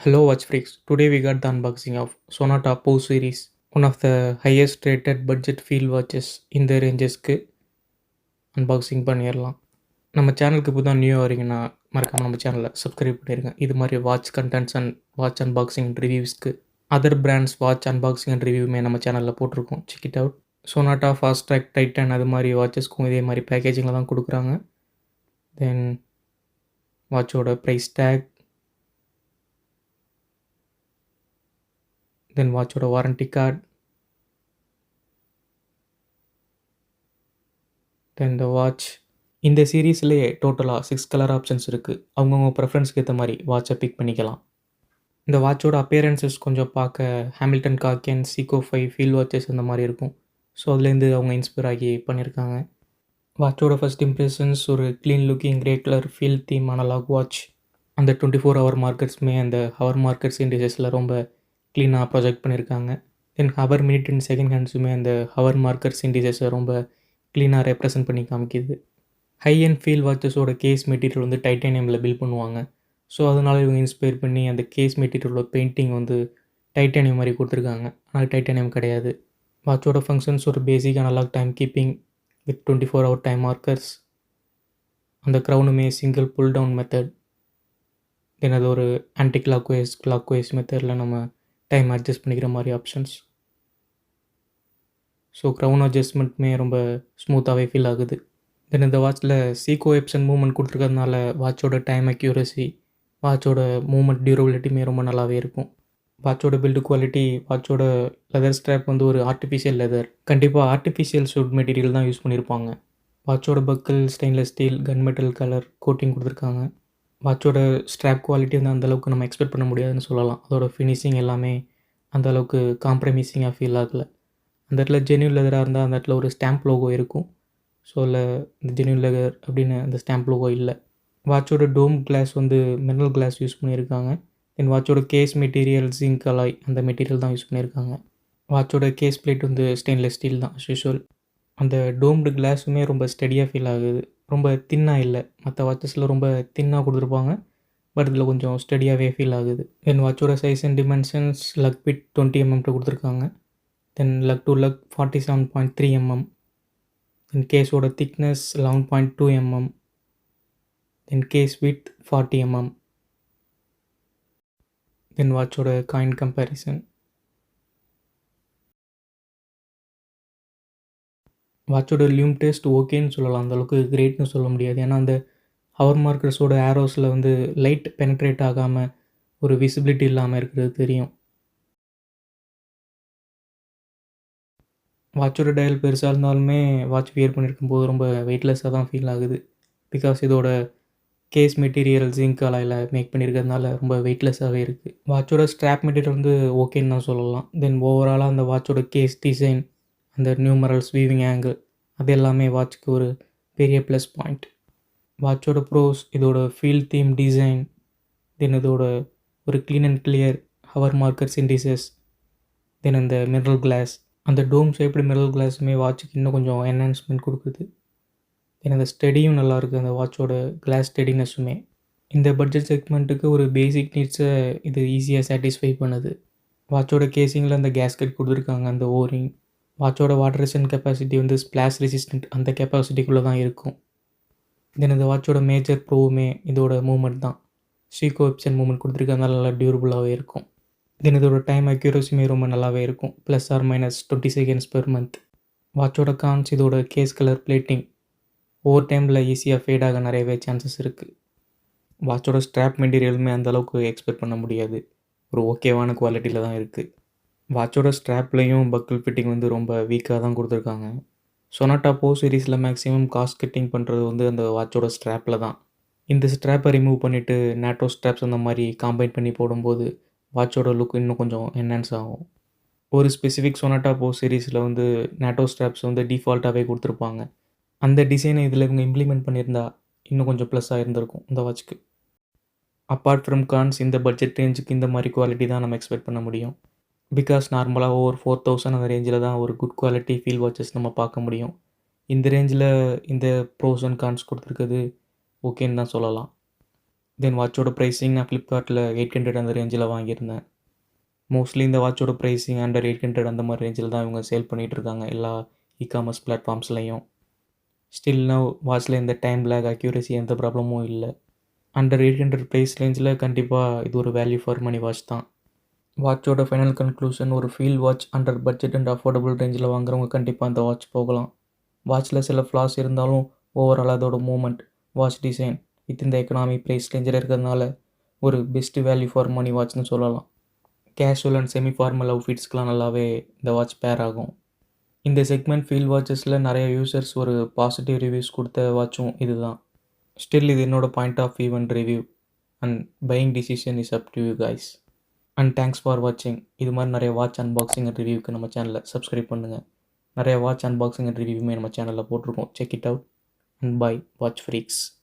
Hello Watch Freaks. Today we got the unboxing of Sonata Poe series, one of the highest rated budget field watches இந்த ரேஞ்சஸ்க்கு unboxing பண்ணிடலாம். நம்ம சேனலுக்கு இப்போ தான் new வரீங்கன்னா மறக்காமல் நம்ம சேனலை சப்ஸ்கிரைப் பண்ணிடுங்க. இது மாதிரி watch contents and watch unboxing and ரிவ்யூஸ்க்கு other brands watch unboxing and ரிவ்யூமே நம்ம சேனலில் போட்டிருக்கோம். Check it out. Sonata Fastrack Titan அது மாதிரி வாட்சஸ்க்கும் இதே மாதிரி பேக்கேஜிங்கில் தான் கொடுக்குறாங்க. தென் வாட்சோட ப்ரைஸ் டேக், தென் வாட்சோட warranty card, then the watch. இந்த சீரீஸ்லேயே டோட்டலாக 6 கலர் ஆப்ஷன்ஸ் இருக்குது. அவங்கவுங்க ப்ரெஃபரன்ஸ்க்கு ஏற்ற மாதிரி வாட்சை பிக் பண்ணிக்கலாம். இந்த வாட்சோட அப்பியரன்சஸ் கொஞ்சம் பார்க்க ஹாமில்டன் காக்கென் சீகோ 5 ஃபீல் வாட்சஸ் அந்த மாதிரி இருக்கும். ஸோ அதுலேருந்து அவங்க இன்ஸ்பயர் ஆகி பண்ணியிருக்காங்க. வாட்சோட ஃபர்ஸ்ட் இம்ப்ரெஷன்ஸ் ஒரு clean looking grey colour feel theme analogue watch. அந்த 24 ஹவர் மார்க்கெட்ஸுமே அந்த ஹவர் மார்க்கெட்ஸ் இண்டிசஸில் ரொம்ப க்ளீனாக ப்ரொஜெக்ட் பண்ணியிருக்காங்க. Then hour minute and second ஹேண்ட்ஸுமே அந்த ஹவர் மார்க்கெட்ஸ் இண்டிசஸை ரொம்ப க்ளீனாக ரெப்ரசன்ட் பண்ணி காமிக்குது. ஹை அண்ட் ஃபீல் வாட்சஸோட கேஸ் மெட்டீரியல் வந்து டைட்டானியமில் பில்ட் பண்ணுவாங்க. ஸோ அதனால் இவங்க இன்ஸ்பயர் பண்ணி அந்த கேஸ் மெட்டீரியலோட பெயிண்டிங் வந்து டைட்டானியம் மாதிரி கொடுத்துருக்காங்க. ஆனால் டைட்டானியம் கிடையாது. வாட்சோட ஃபங்க்ஷன்ஸ் ஒரு basic analogue time keeping with 24 hour time markers. அந்த க்ரௌனுமே single pull down method. Then அது ஒரு ஆன்டி கிளாக் வைஸ் மெத்தடில் நம்ம டைம் அட்ஜஸ்ட் பண்ணிக்கிற மாதிரி ஆப்ஷன்ஸ். ஸோ க்ரௌன் அட்ஜஸ்ட்மெண்ட்டுமே ரொம்ப ஸ்மூத்தாகவே ஃபீல் ஆகுது. தென் இந்த வாட்சில் சீகோ எப்சன் மூவ்மெண்ட் கொடுத்துருக்கறதுனால வாட்சோட டைம் அக்யூரசி, வாட்சோட மூவ்மெண்ட் டியூரபிலிட்டியுமே ரொம்ப நல்லாவே இருக்கும். வாட்சோட பில்டு குவாலிட்டி, வாட்சோட லெதர் ஸ்ட்ராப் வந்து ஒரு ஆர்டிஃபிஷியல் லெதர். கண்டிப்பாக ஆர்டிஃபிஷியல் ஷூட் மெட்டீரியல் தான் யூஸ் பண்ணியிருப்பாங்க. வாட்சோட buckle stainless steel gun metal colour coating கொடுத்துருக்காங்க. வாட்சோட ஸ்ட்ராப் குவாலிட்டி வந்து அந்தளவுக்கு நம்ம எக்ஸ்பெக்ட் பண்ண முடியாதுன்னு சொல்லலாம். அதோட ஃபினிஷிங் எல்லாமே அந்தளவுக்கு காம்ப்ரமைசிங்காக ஃபீல் ஆகலை. அந்த இடத்துல ஜென்யூன் லெதராக இருந்தால் அந்த இடத்துல ஒரு ஸ்டாம்ப் லோகோ இருக்கும். ஸோ இல்லை, இந்த ஜென்யூன் லெதர் அப்படின்னு அந்த ஸ்டாம்ப் லோகோ இல்லை. வாட்சோட டோம் கிளாஸ் வந்து மினரல் கிளாஸ் யூஸ் பண்ணியிருக்காங்க. தென் வாட்சோட கேஸ் மெட்டீரியல் ஜிங்க் அலாய் அந்த மெட்டீரியல் தான் யூஸ் பண்ணியிருக்காங்க. வாட்சோட கேஸ் பிளேட் வந்து ஸ்டெயின்லெஸ் ஸ்டீல் தான் யூஷுவல். அந்த டோம்டு கிளாஸுமே ரொம்ப ஸ்டெடியாக ஃபீல் ஆகுது. ரொம்ப தின்னாக இல்லை. மற்ற வாட்சஸில் ரொம்ப தின்னாக கொடுத்துருப்பாங்க. பட் இதில் கொஞ்சம் ஸ்டெடியாகவே ஃபீல் ஆகுது. தென் வாட்சோட size and dimensions lug fit 20 mm கொடுத்துருக்காங்க. Then lug to lug 47.3 mm. Then கேஸோட thickness 11.2 mm. Then case width 40 mm. Then வாட்சோட காயின் கம்பேரிசன். வாட்சோட லியூம் டெஸ்ட் ஓகேன்னு சொல்லலாம். அந்தளவுக்கு கிரேட்னு சொல்ல முடியாது. ஏன்னா அந்த ஹவர் மார்க்கர்ஸோட ஏரோஸில் வந்து லைட் பெனட்ரேட் ஆகாமல் ஒரு விசிபிலிட்டி இல்லாமல் இருக்கிறது தெரியும். வாட்சோட டயல் பெருசாக இருந்தாலுமே வாட்ச் வியர் பண்ணியிருக்கும் போது ரொம்ப வெயிட்லெஸ்ஸாக தான் ஃபீல் ஆகுது. பிகாஸ் இதோட கேஸ் மெட்டீரியல் ஜிங்க் அலாயில் மேக் பண்ணியிருக்கிறதுனால ரொம்ப வெயிட்லெஸ்ஸாகவே இருக்குது. வாட்சோட ஸ்ட்ராப் மெட்டீரியல் வந்து ஓகேன்னு தான் சொல்லலாம். தென் ஓவராலாக அந்த வாட்சோட கேஸ் டிசைன், அந்த நியூமரல்ஸ் வீவிங் ஆங்கிள், அது எல்லாமே வாட்சுக்கு ஒரு பெரிய ப்ளஸ் பாயிண்ட். வாட்சோட ப்ரோஸ் இதோட ஃபீல்ட் தீம் டிசைன், தென் இதோட ஒரு clean and clear hour markers indices, then அந்த மிரர் கிளாஸ், அந்த டோம் ஷேப்டு மிரர் கிளாஸுமே வாட்சுக்கு இன்னும் கொஞ்சம் என்ஹான்ஸ்மெண்ட் கொடுக்குது. தென் அந்த ஸ்டெடியும் நல்லாயிருக்கு. அந்த வாட்சோட கிளாஸ் ஸ்டெடினஸுமே இந்த பட்ஜெட் செக்மெண்ட்டுக்கு ஒரு பேசிக் நீட்ஸை இது ஈஸியாக சாட்டிஸ்ஃபை பண்ணுது. வாட்சோட கேசிங்கில் அந்த கேஸ்கெட் கொடுத்துருக்காங்க, அந்த ஓரிங். வாட்சோட வாட்டர் ரெசிஸ்டன்ட் கெப்பாசிட்டி வந்து ஸ்ப்ளாஷ் ரெசிஸ்டன்ட் அந்த கெப்பாசிட்டிக்குள்ளே தான் இருக்கும். தென் இந்த வாட்சோட மேஜர் ப்ரோவுமே இதோட மூவ்மெண்ட் தான். சீகோ எப்சன் மூவ்மெண்ட் கொடுத்துருக்கறதுனால நல்லா டியூரபுளாகவே இருக்கும். தென் இதோட டைம் அக்யூரஸியுமே ரொம்ப நல்லாவே இருக்கும். +or-20 seconds per month. வாட்சோட கான்ஸ் இதோட கேஸ் கலர் பிளேட்டிங் ஓவர் டைமில் ஈஸியாக ஃபேட் ஆக நிறையவே சான்சஸ் இருக்குது. வாட்சோட ஸ்ட்ராப் மெட்டீரியலுமே அந்தளவுக்கு எக்ஸ்பெக்ட் பண்ண முடியாது. ஒரு ஓகேவான குவாலிட்டியில் தான் இருக்குது. வாட்சோட ஸ்ட்ராப்லேயும் பக்கிள் ஃபிட்டிங் வந்து ரொம்ப வீக்காக தான் கொடுத்துருக்காங்க. சொனாட்டா போ சீரீஸில் மேக்ஸிமம் காஸ்ட் கட்டிங் பண்ணுறது வந்து அந்த வாட்சோட ஸ்ட்ராப்பில் தான். இந்த ஸ்ட்ராப்பை ரிமூவ் பண்ணிவிட்டு நேட்டோ ஸ்ட்ராப்ஸ் அந்த மாதிரி காம்பைன் பண்ணி போடும்போது வாட்சோட லுக் இன்னும் கொஞ்சம் என்ஹான்ஸ் ஆகும். ஒரு ஸ்பெசிஃபிக் சொனாட்டா போ சீரீஸில் வந்து நேட்டோ ஸ்ட்ராப்ஸ் வந்து டிஃபால்ட்டாகவே கொடுத்துருப்பாங்க. அந்த டிசைனை இதில் இவங்க இம்ப்ளிமெண்ட் பண்ணியிருந்தா இன்னும் கொஞ்சம் ப்ளஸ்ஸாக இருந்திருக்கும் இந்த வாட்ச்க்கு. அப்பார்ட் ஃப்ரம் கான்ஸ், இந்த பட்ஜெட் ரேஞ்சுக்கு இந்த மாதிரி குவாலிட்டி தான் நம்ம எக்ஸ்பெக்ட் பண்ண முடியும். பிகாஸ் நார்மலாக ஓவர் 4000 அந்த ரேஞ்சில் தான் ஒரு குட் குவாலிட்டி ஃபீல் வாட்சஸ் நம்ம பார்க்க முடியும். இந்த ரேஞ்சில் இந்த ப்ரோஸ் அண்ட் கான்ஸ் கொடுத்துருக்குது ஓகேன்னு தான் சொல்லலாம். தென் வாட்சோட ப்ரைஸிங் நான் ஃப்ளிப்கார்ட்டில் 800 அந்த ரேஞ்சில் வாங்கியிருந்தேன். மோஸ்ட்லி இந்த வாட்சோட ப்ரைஸிங் அண்டர் 800 அந்த மாதிரி ரேஞ்சில் தான் இவங்க சேல் பண்ணிகிட்ருக்காங்க எல்லா இகாமர்ஸ் பிளாட்ஃபார்ம்ஸ்லையும். ஸ்டில் நவ் வாட்சில் எந்த டைம் லேக், அக்யூரசி எந்த ப்ராப்ளமும் இல்லை. அண்டர் 800 ப்ரைஸ் ரேஞ்சில் கண்டிப்பாக இது ஒரு வேல்யூ ஃபார் மணி வாட்ச் தான். வாட்சோட ஃபைனல் கன்க்ளூஷன், ஒரு feel watch under budget and affordable ரேஞ்சில் வாங்குறவங்க கண்டிப்பாக அந்த வாட்ச் போகலாம். வாட்சில் சில ஃப்ளாஸ் இருந்தாலும் ஓவரால் அதோட மூமெண்ட், வாட்ச் டிசைன் வித் இந்த எக்கனாமி ப்ரைஸ் ரேஞ்சில் இருக்கிறதுனால ஒரு பெஸ்ட் வேல்யூ ஃபார் மணி வாட்ச்னு சொல்லலாம். கேஷுவல் அண்ட் செமி ஃபார்மல் அவுட்ஃபிட்ஸ்க்கெலாம் நல்லாவே இந்த வாட்ச் பேர் ஆகும். இந்த செக்மெண்ட் ஃபீல் வாட்சஸில் நிறைய யூசர்ஸ் ஒரு பாசிட்டிவ் ரிவ்யூஸ் கொடுத்த வாட்சும் இது தான். ஸ்டில் இது என்னோட point of view and review and buying decision is up to you guys. And thanks for வாட்சிங். இது மாதிரி நிறைய வாட்ச் அன்பாக்சிங் அண்ட் ரிவ்யூக்கு நம்ம சேனலை சப்ஸ்கிரைப் பண்ணுங்கள். நிறைய வாட்ச் அன்பாக்சிங் அண்ட் ரிவ்யூமே நம்ம சேனலில் போட்டிருக்கோம். Check it out and bye watch freaks.